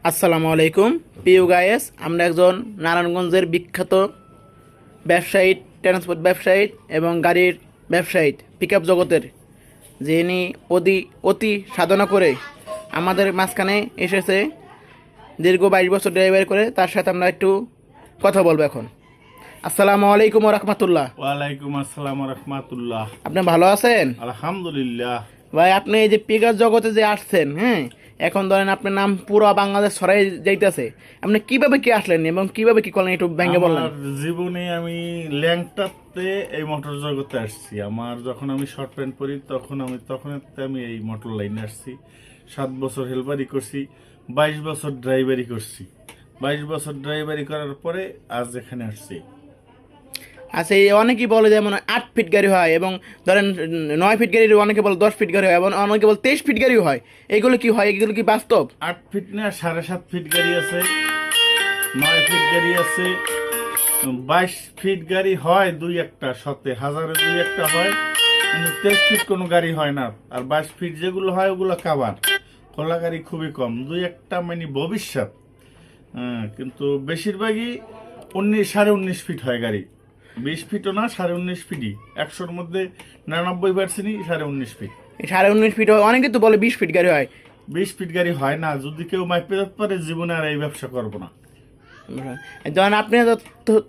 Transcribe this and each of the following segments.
আসসালামু আলাইকুম প্রিয় গায়েস, আমরা একজন নারায়ণগঞ্জের বিখ্যাত ব্যবসায়ী, ট্রান্সপোর্ট ব্যবসায়ী এবং গাড়ির ব্যবসায়ী, পিকআপ জগতের, যিনি অতি সাধনা করে আমাদের মাঝখানে এসেছে, দীর্ঘ 22 বছর ড্রাইভার করে। তার সাথে আমরা একটু কথা বলবো এখন। আসসালামু আলাইকুম রহমতুল্লাহ। ওয়ালাইকুম আসসালাম রহমাতুল্লাহ। আপনি ভালো আছেন? আলহামদুলিল্লাহ। ভাই, আপনি এই যে পিকআপ জগতে যে আসছেন, হ্যাঁ, এখন ধরেন আপনার নাম পুরো বাংলাদেশ ছড়াই যাইতেছে, আপনি কিভাবে কি আসলেন এবং কিভাবে কি করলেন একটু ভেঙে বললেন। আমার জীবনে আমি ল্যাংটাতে এই মোটর জগতে আসছি। আমার যখন আমি শর্ট প্যান্ট পরি তখন আমি এই মোটর লাইনে আসছি। 7 বছর হেলপারি করছি, 22 বছর ড্রাইভারি করছি। 22 বছর ড্রাইভারি করার পরে আজ এখানে আসছি। আচ্ছা, এই অনেকেই বলে যেমন 8 ফিট গাড়ি হয়, এবং ধরেন 9 ফিট গাড়ি, অনেকে বলে 10 ফিট গাড়ি হয়, এবং অনেকে বলে 23 ফিট গাড়িও হয়। এগুলো কি হয়? এগুলো কি বাস্তব? 8 ফিট না, 7.5 ফিট গাড়ি আছে, 9 ফিট গাড়ি আছে, 22 ফিট গাড়ি হয় দুই একটা, শতে হাজারে দুই একটা হয়, কিন্তু 23 ফিট কোনো গাড়ি হয় না। আর 22 ফিট যেগুলো হয় ওগুলো কাভার, খোলা গাড়ি খুবই কম, দুই একটা মানে ভবিষ্যৎ। কিন্তু বেশিরভাগই 19.5 ফিট হয় গাড়ি। 20 ফিটও না, 19.5 ফিটই। 100-র মধ্যে 99%ই 19.5 ফিট। 19.5 ফিট হয়, অনেকে তো বলে 20 ফিট গাড়ি হয়। 20 ফিট গাড়ি হয় না। যদি কেউ মাইপে যেতে পারে, জীবনে আর এই ব্যবসা করবো না। ধরেন আপনি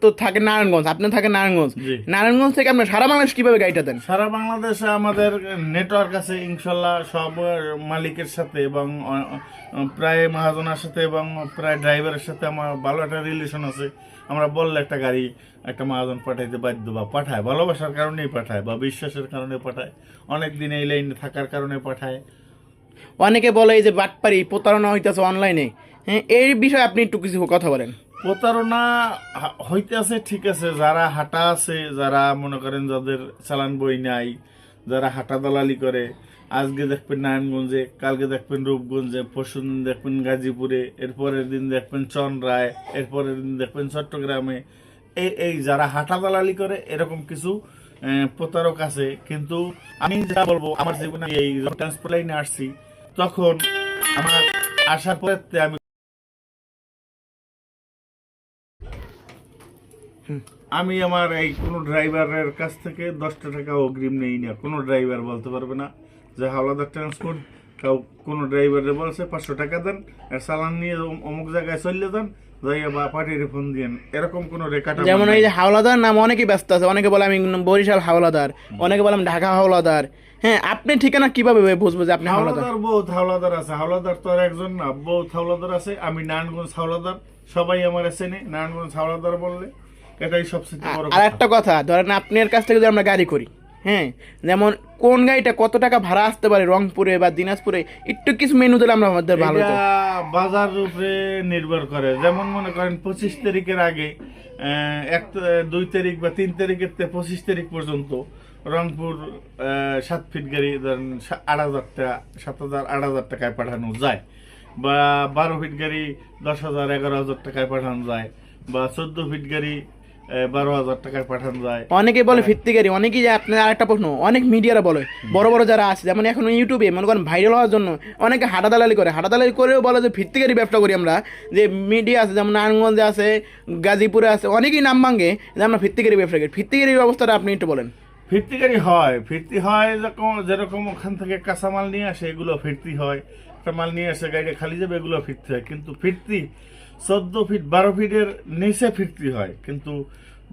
তো থাকেন নারায়ণগঞ্জ, জি। নারায়ণগঞ্জ থেকে আপনি সারা বাংলাদেশ কিভাবে গাড়িটা দেন? সারা বাংলাদেশে আমাদের নেটওয়ার্ক আছে ইনশাল্লাহ, সব মালিকের সাথে এবং প্রায় মহাজনের সাথে এবং প্রায় ড্রাইভারের সাথে আমার ভালো একটা রিলেশন আছে। আমরা বললে একটা গাড়ি একটা মহাজন পাঠাইতে বাধ্য, বা পাঠায়, ভালোবাসার কারণেই পাঠায় বা বিশ্বাসের কারণে পাঠায়, অনেক দিন এই লাইনে থাকার কারণে পাঠায়। অনেকে বলে এই যে বাটপারি, প্রতারণা হইতেছে অনলাইনে, হ্যাঁ, এই বিষয়ে আপনি একটু কিছু কথা বলেন। প্রতারণা হইতে আছে, ঠিক আছে। যারা হাঁটা আছে, যারা মনে করেন যাদের চালান বই নাই, যারা হাঁটা দালালি করে, আজকে দেখবেন নারায়ণগঞ্জে, কালকে দেখবেন রূপগঞ্জে, পরশুদিন দেখবেন গাজীপুরে, এরপরের দিন দেখবেন চন্দ্রায়, এরপরের দিন দেখবেন চট্টগ্রামে। এই যারা হাঁটা দালালি করে, এরকম কিছু প্রতারক আছে। কিন্তু আমি যা বলবো, আমার জীবনে এই ট্রান্সপোর্ট লাইনে আসছি, তখন আমার আসার পরে আমি আমার এই কোনো ড্রাইভারের কাছ থেকে 10টা টাকা অগ্রিম নেই না। কোনো ড্রাইভার বলতে পারবে না যে হাওলাদার ট্রান্সপোর্ট, কোনো ড্রাইভারে বলছে 500 টাকা দেন, আর চালান নিয়ে অমুক জায়গায় চলে যান, যাইয়া বা পার্টির ফোন দিয়েন, এরকম কোনো রেখাটা। যেমন এই যে হাওলাদার নাম অনেকেই ব্যস্ত আছে, অনেকে বলে আমি বরিশাল হাওলাদার, অনেকে বলে আমি ঢাকা হাওলাদার। হ্যাঁ, আপনি ঠিকানা কিভাবে বুঝবো যে আপনি হাওলাদার? বহুত হাওলাদার আছে। হাওলাদার তো আর একজন না, বহুত হাওলাদার আছে। আমি নারায়ণগঞ্জ হাওলাদার, সবাই আমার চেনে নারায়ণগঞ্জ হাওলাদার বললে, এটাই সবচেয়ে বড় আর কথা। একটা কথা, ধরেন আপনার কাছ থেকে যদি আমরা গাড়ি করি, হ্যাঁ, যেমন কোন গাড়িটা কত টাকা ভাড়া আসতে পারে রংপুরে বা দিনাজপুরে, একটু কিছু মেনু দিলে আমরা আমাদের ভালো হতো। এটা বাজার উপরে নির্ভর করে। যেমন মনে করেন 25 তারিখের আগে, 2 তারিখ বা 3 তারিখের 25 তারিখ পর্যন্ত রংপুর 7 ফিট গাড়ি ধরেন 8,000 টাকা, 7,000 8,000 টাকায় পাঠানো যায়, বা 12 ফিট গাড়ি 10,000 11,000 টাকায় পাঠানো যায়, বা 14 ফিট গাড়ি 12,000 টাকায় পাঠানো যায়। অনেকে বলে ভিত্তি গাড়ি, অনেকেই যে আপনার আরেকটা প্রশ্ন, অনেক মিডিয়ারা বলে, বড় বড় যারা আছে, যেমন এখন ইউটিউবে মনে করেন ভাইরাল হওয়ার জন্য অনেকে হাঁটা দালালি করে, হাঁটা দালালি করেও বলে যে ভিত্তি গাড়ি ব্যবসা করি আমরা। যে মিডিয়া আছে, যেমন নারায়ণগঞ্জে আছে, গাজীপুরে আছে, অনেকেই নাম ভাঙে যে আমরা ভিত্তি গাড়ি ব্যবসা করি। ভিত্তি গাড়ির অবস্থাটা আপনি একটু বলেন। ফিরতি গাড়ি হয়, ফিরতি হয় যেরকম ওখান থেকে কাঁচামাল নিয়ে আসে, এগুলো ফিরতি হয়। একটা মাল নিয়ে আসে, গাড়িটা খালি যাবে, এগুলো ফিরতি হয়। কিন্তু ফিরতি 14 ফিট 12 ফিটের নিচে ফিরতি হয়, কিন্তু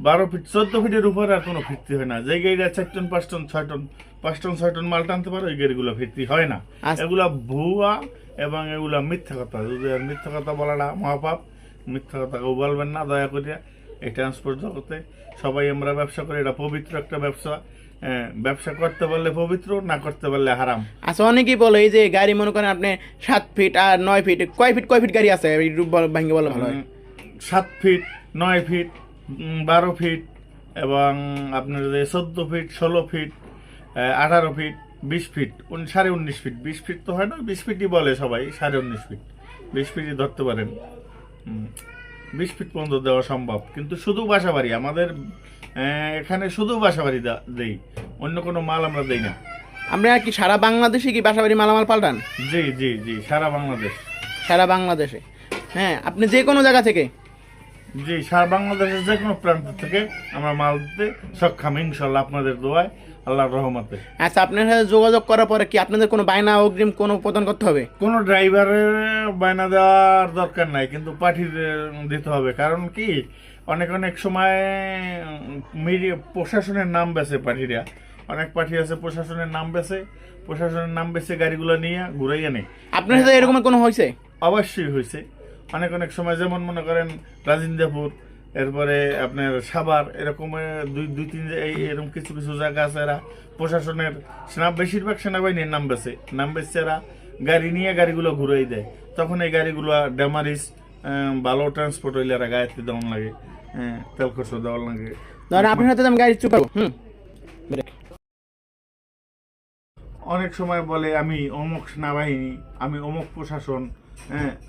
12 ফিট 14 ফিটের উপরে আর কোনো ফিরতি হয় না। যে গাড়িটা 4 ton 5 ton 6 ton 5 ton 6 ton মাল টানতে পারে, ওই গাড়িগুলো ফিরতি হয় না। এগুলা ভুয়া এবং এগুলা মিথ্যা কথা। যদি আর মিথ্যা কথা বলাটা মহাপাপ, মিথ্যা কথা কেউ বলবেন না দয়া করিয়া। এই ট্রান্সপোর্ট জগতে সবাই আমরা ব্যবসা করি, এটা পবিত্র একটা ব্যবসা। ব্যবসা করতে পারলে পবিত্র, না করতে পারলে হারাম। আচ্ছা, অনেকেই বলে এই যে গাড়ি মনে করেন আপনি 7 ফিট আর 9 ফিট, কয় ফিট গাড়ি আছে ভাঙ্গে বলে ভালো হয়? 7 ফিট, 9 ফিট, 12 ফিট, এবং আপনার 14 feet, 16 feet, 18 feet, 20 feet, 19.5 feet. 20 feet তো হয় না, 20 ফিটই বলে সবাই, 19.5 ফিট, 20 ফিটই ধরতে পারেন। 20 ফিট পর্যন্ত দেওয়া সম্ভব, কিন্তু শুধু বাসাবাড়ি আমাদের এখানে, শুধু বাসাবাড়ি দেই, অন্য কোনো মাল আমরা দেই না। আমরা কি সারা বাংলাদেশে কি বাসাবাড়ি মালামাল পাল্টান? জি জি জি, সারা বাংলাদেশ। সারা বাংলাদেশে। হ্যাঁ, আপনি যে কোনো জায়গা থেকে। জি, সারা বাংলাদেশের যে কোনো প্রান্ত থেকে আমরা মাল দিতে সক্ষম ইনশাল্লাহ, আপনাদের দোয়ায়, আল্লাহর রহমতে। আচ্ছা, আপনার সাথে যোগাযোগ করার পরে কি আপনাদের কোনো বায়না অগ্রিম কোনো প্রদান করতে হবে? কোনো ড্রাইভারের বায়না দেওয়ার দরকার নাই, কিন্তু পাঠিয়ে দিতে হবে। কারণ কি, অনেক অনেক সময় মিডিয়া প্রশাসনের নাম বেছে পাঠিরা, অনেক পাঠি আছে প্রশাসনের নাম বেছে, প্রশাসনের নাম বেছে গাড়িগুলো নিয়ে ঘুরাইয়া নেই। আপনার সাথে এরকম কোনো হয়েছে? অবশ্যই হয়েছে। অনেক অনেক সময় যেমন মনে করেন রাজিন্দাপুর, এরপরে আপনার সাভার, এরকম দুই তিন এরকম কিছু কিছু জায়গা আছে, এরা প্রশাসনের বেশিরভাগ সেনাবাহিনীর নাম বেচছে এরা গাড়ি নিয়ে গাড়িগুলো ঘুরাই দেয়। তখন এই গাড়িগুলো ড্যামারিস ভালো ট্রান্সপোর্ট হইলে এরা গায়েতে দেওয়ান লাগে, তেল খরচ দেওয়ার লাগে। ধরেন আপনার সাথে আমি গাড়ি চুকাবো, অনেক সময় বলে আমি অমুক সেনাবাহিনী, আমি অমুক প্রশাসন,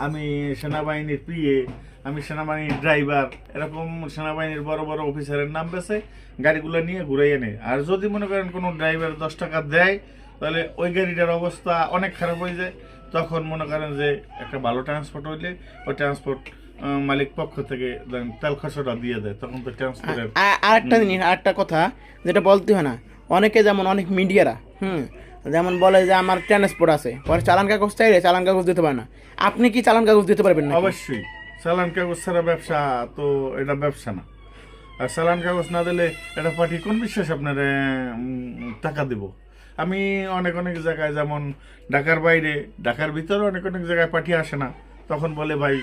আমি সেনাবাহিনীর পিএ, আমি সেনাবাহিনীর ড্রাইভার, এরকম সেনাবাহিনীর বড় বড় অফিসারের নাম বেছে গাড়িগুলো নিয়ে ঘুরে এনে। আর যদি মনে করেন কোনো ড্রাইভার 10 টাকা দেয়, তাহলে ওই গাড়িটার অবস্থা অনেক খারাপ হয়ে যায়। তখন মনে করেন যে একটা ভালো ট্রান্সপোর্ট হইলে ওই ট্রান্সপোর্ট মালিক পক্ষ থেকে তেল খরচটা দিয়ে দেয়, তখন তো ট্রান্সপোর্টের। আরেকটা জিনিস, আরেকটা কথা যেটা বলতে হয় না, অনেকে যেমন অনেক মিডিয়ারা যেমন বলে যে আমার ট্রান্সপোর্ট আছে, পরে চালান কাগজ চাইলে চালান কাগজ দিতে পারে না। আপনি কি চালান কাগজ দিতে পারবেন না? অবশ্যই, চালান কাগজ ছাড়া ব্যবসা তো এটা ব্যবসা না। আর চালান কাগজ না দিলে এটা পার্টি কোন বিশ্বাস আপনার টাকা দিব। আমি অনেক অনেক জায়গায়, যেমন ঢাকার বাইরে, ঢাকার ভিতরে অনেক অনেক জায়গায় পাঠিয়ে আসে না, তখন বলে ভাই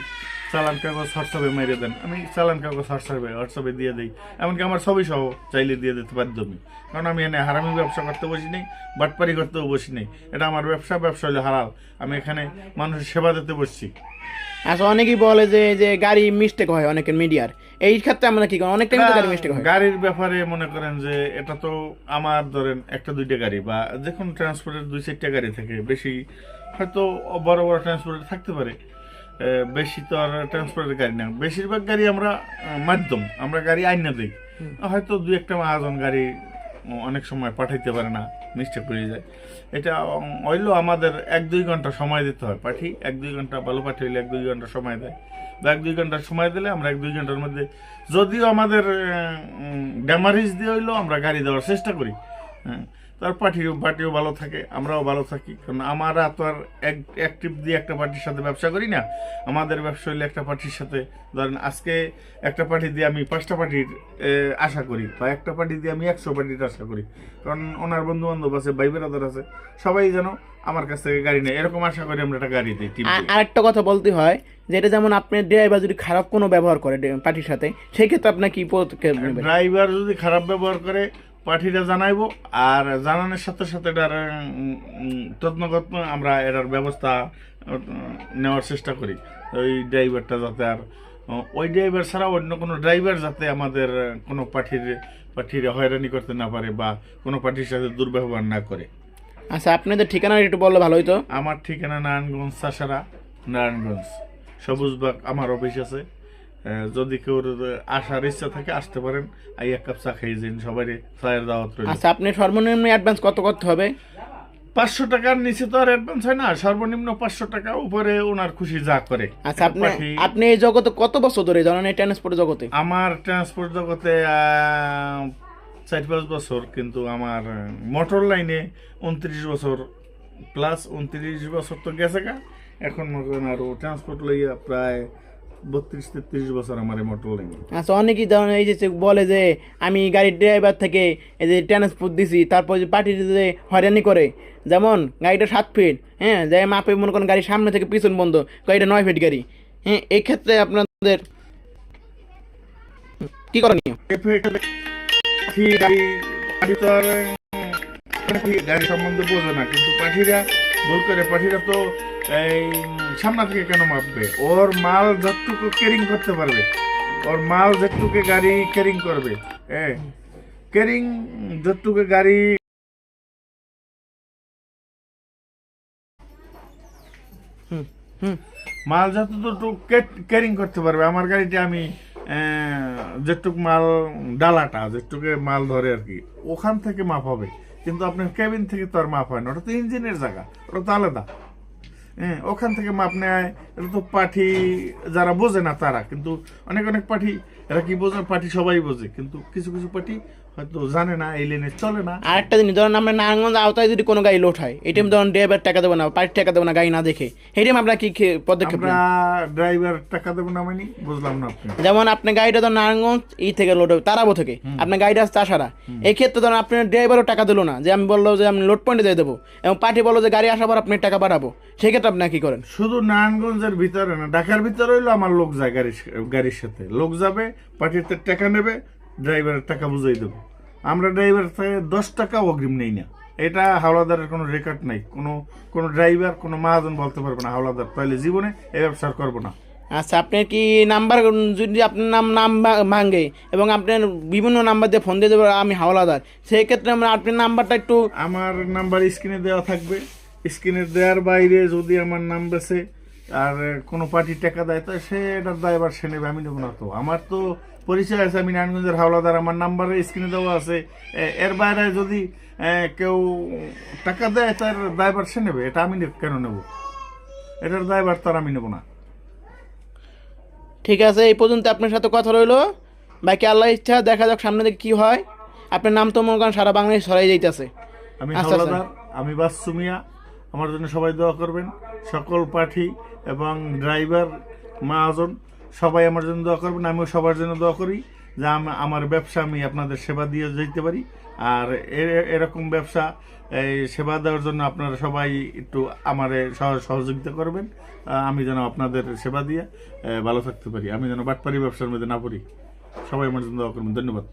চালান কাগজ হোয়াটসঅ্যাপে মেরে দেন। আমি চালান কাগজ হোয়াটসঅ্যাপে দিয়ে দিই, এমনকি আমার ছবি সহ চাইলে দিয়ে দিতে বাধ্য আমি। কারণ আমি এনে হারামি ব্যবসা করতে বসি নেই, বাটপারি করতেও বসি নেই। এটা আমার ব্যবসা হলে হালাল। আমি এখানে মানুষের সেবা দিতে বসছি। আচ্ছা, অনেকেই বলে যে যে গাড়ি মিস্টেক হয় অনেকের মিডিয়ার, এই ক্ষেত্রে আমরা কি করি? অনেক টাইম তো গাড়ি মিস্টেক হয়। গাড়ির ব্যাপারে মনে করেন যে এটা তো আমার ধরেন একটা দুইটা গাড়ি বা যে কোনো ট্রান্সপোর্টের 2-4টা গাড়ি থাকে, বেশি হয়তো বড় বড় ট্রান্সপোর্টে থাকতে পারে, বেশি তো আর ট্রান্সপোর্টের গাড়ি না। বেশিরভাগ গাড়ি আমরা মাধ্যম, আমরা গাড়ি আইনা দিই। হয়তো 2-1টা মহাজন গাড়ি অনেক সময় পাঠাইতে পারে না, মিস্টেক হয়ে যায়। এটা হইলেও আমাদের 1-2 ঘন্টা সময় দিতে হয়। পাঠি 1-2 ঘন্টা, ভালো পাঠি হইলে 1-2 ঘন্টা সময় দেয়, বা 1-2 ঘন্টা সময় দিলে আমরা 1-2 ঘন্টার মধ্যে, যদিও আমাদের ড্যামারিজ দিয়ে হইলেও আমরা গাড়ি দেওয়ার চেষ্টা করি। তার পার্টিও ভালো থাকে, আমরাও ভালো থাকি। কারণ আমরা তো আর এক ট্রিপ দিয়ে একটা পার্টির সাথে ব্যবসা করি না। আমাদের ব্যবসা হইলে একটা পার্টির সাথে, ধরেন আজকে একটা পার্টি দিয়ে আমি 5টা পার্টির আশা করি, বা একটা পার্টি দিয়ে আমি 100 পার্টির আশা করি। কারণ ওনার বন্ধু বান্ধব আছে, ভাই বেরাদার আছে, সবাই যেন আমার কাছ থেকে গাড়ি নেয়, এরকম আশা করি আমরা একটা গাড়ি দিই। আরেকটা কথা বলতে হয়, যেটা যেমন আপনার ড্রাইভার যদি খারাপ কোনো ব্যবহার করে পার্টির সাথে, সেই ক্ষেত্রে আপনার কি পদক্ষেপ নেবেন? ড্রাইভার যদি খারাপ ব্যবহার করে, পার্টিটা জানাইবো, আর জানানোর সাথে সাথে এটার তত্নগত আমরা এটার ব্যবস্থা নেওয়ার চেষ্টা করি। ওই ড্রাইভারটা যাতে আর ওই ড্রাইভার ছাড়া অন্য কোনো ড্রাইভার যাতে আমাদের কোনো পার্টির হয়রানি করতে না পারে, বা কোনো পার্টির সাথে দুর্ব্যবহার না করে। আচ্ছা, আপনাদের ঠিকানা একটু বললে ভালো হইতো। আমার ঠিকানা নারায়ণগঞ্জ, চাষারা, নারায়ণগঞ্জ, সবুজবাগ আমার অফিস আছে। যদি কেউ আসার ইচ্ছা থাকে আসতে পারেন, এক কাপ চা খেয়ে যান, সবাই চায়ের দাওয়াত রইল। আচ্ছা, আপনি সর্বনিম্ন অ্যাডভান্স কত করতে হবে? 500 টাকার নিচে তো আর অ্যাডভান্স হয় না, সর্বনিম্ন 500 টাকা, উপরে ওনার খুশি যা করে। আচ্ছা, আপনি এই জগতে কত বছর ধরে জানেন, এই ট্রান্সপোর্ট জগতে? আমার ট্রান্সপোর্ট জগতে 4-5 বছর, কিন্তু আমার মোটর লাইনে 29 বছর প্লাস। 29 বছর তো গেছে গা, এখন আরো ট্রান্সপোর্ট লইয়া প্রায় 32-33 বছর আমার মোটর লাইনে। আচ্ছা, অনেকেই ধরেন এই যে বলে যে আমি গাড়ির ড্রাইভার থেকে এই যে ট্রান্সপোর্ট দিছি, তারপর যে পার্টি যে হয়রানি করে, যেমন গাড়িটা 7 ফিট, যে মাপে মনে করেন গাড়ির সামনে থেকে পিছন বন্ধ, গাড়িটা 9 ফিট গাড়ি, এই ক্ষেত্রে আপনাদের কি করণীয়? গাড়ি সম্বন্ধে বোঝে না, কিন্তু পাঠিরা ভুল করে। পাঠিরা তো এই সামনা থেকে কেন মাপবে? ওর মাল যতটুকু ক্যারিং করতে পারবে, ওর মাল যতটুকু গাড়ি ক্যারিং করবে, ক্যারিং যতটুকু গাড়ি মাল যতটুকু ক্যারিং করতে পারবে। আমার গাড়িতে আমি যেটুক মাল, ডালাটা যেটুকু মাল ধরে আর কি, ওখান থেকে মাপ হবে। কিন্তু আপনার কেবিন থেকে তো আর মাপ হয় না, ওটা তো ইঞ্জিনের জায়গা, ওটা তো আলাদা। হ্যাঁ, ওখান থেকে মাপ নেয়। এটা তো পাঠি যারা বোঝে না তারা, কিন্তু অনেক অনেক পাঠি এরা কি বোঝে, পাঠি সবাই বোঝে, কিন্তু কিছু কিছু পাঠি হয়তো জানে না, এই লেনে চলে না। আরেকটা জিনিস, ধরেন আমরা নারায়ণগঞ্জ আওতায় যদি কোনো গাড়ি লোড হয়, এই টাইম ধরেন ড্রাইভার টাকা দেবো না, পার্টি টাকা দেবো না গাড়ি না দেখে, এই টাইম আপনার কি পদক্ষেপ আমরা নেন? ড্রাইভার টাকা দেবো না মানে বুঝলাম না আপনি। যেমন আপনার গাড়িটা ধরেন নারায়ণগঞ্জ থেকে লোড হবে, তারাবো থেকে আপনার গাড়িটা আসছে আসারা, এই ক্ষেত্রে ধরেন আপনার ড্রাইভারও টাকা দিলো না, যে আমি বললো যে আমি লোড পয়েন্টে দিয়ে দেবো, এবং পার্টি বললো যে গাড়ি আসার পর আপনি টাকা পাঠাবো, সেই ক্ষেত্রে আপনি কি করেন? শুধু নারায়ণগঞ্জের ভিতরে না, ঢাকার ভিতরে হইলো আমার লোক যায় গাড়ির সাথে, লোক যাবে, পার্টিতে টাকা নেবে, ড্রাইভারের টাকা বুঝাই দেবো। আমরা ড্রাইভার থেকে 10 টাকা অগ্রিম নেই না। এটা হাওলাদারের কোনো রেকর্ড নাই, কোনো ড্রাইভার কোনো মহাজন বলতে পারবে না হাওলাদার, তাহলে জীবনে এই ব্যবসা আর করবো না। আচ্ছা, আপনার কি নাম্বার, যদি আপনার নাম ভাঙে এবং আপনার বিভিন্ন নাম্বার দিয়ে ফোন দিয়ে দেবো আমি হাওলাদার, সেই ক্ষেত্রে আমরা আপনার নাম্বারটা একটু। আমার নাম্বার স্ক্রিনে দেওয়া থাকবে, স্ক্রিনে দেওয়ার বাইরে যদি আমার নাম বেছে আর কোনো পার্টি টাকা দেয়, তো সে এটার ড্রাইভার সে নেবে, আমি নেবো না। তো আমার তো পরিচয় আছে, আমি নারায়ণগঞ্জের হাওলাদার, আমার নাম্বারে স্ক্রিনে দেওয়া আছে। এর বাইরে যদি কেউ টাকা দেয় তার ড্রাইভার সে নেবে, এটা আমি কেন নেব? এটার ড্রাইভার তার আমি নেবো না। ঠিক আছে, এই পর্যন্ত আপনার সাথে কথা রইলো, বাকি আল্লাহ ইচ্ছা, দেখা যাক সামনে দিকে কি হয়। আপনার নাম তো মনে করেন সারা বাংলাদেশ ছড়াই যাইতেছে। আমি আচ্ছা, হাওলাদার, আমি বাসুমিয়া, আমার জন্য সবাই দোয়া করবেন। সকল পাঠি এবং ড্রাইভার মহাজন সবাই আমার জন্য দোয়া করবেন, আমিও সবার জন্য দোয়া করি যে আমার ব্যবসা আমি আপনাদের সেবা দিয়ে যেতে পারি। আর এরকম ব্যবসা এই সেবা দেওয়ার জন্য আপনারা সবাই একটু আমার সহযোগিতা করবেন, আমি যেন আপনাদের সেবা দিয়ে ভালো থাকতে পারি, আমি যেন বাটপারি ব্যবসার মধ্যে না পড়ি। সবাই আমার জন্য দোয়া করবেন। ধন্যবাদ।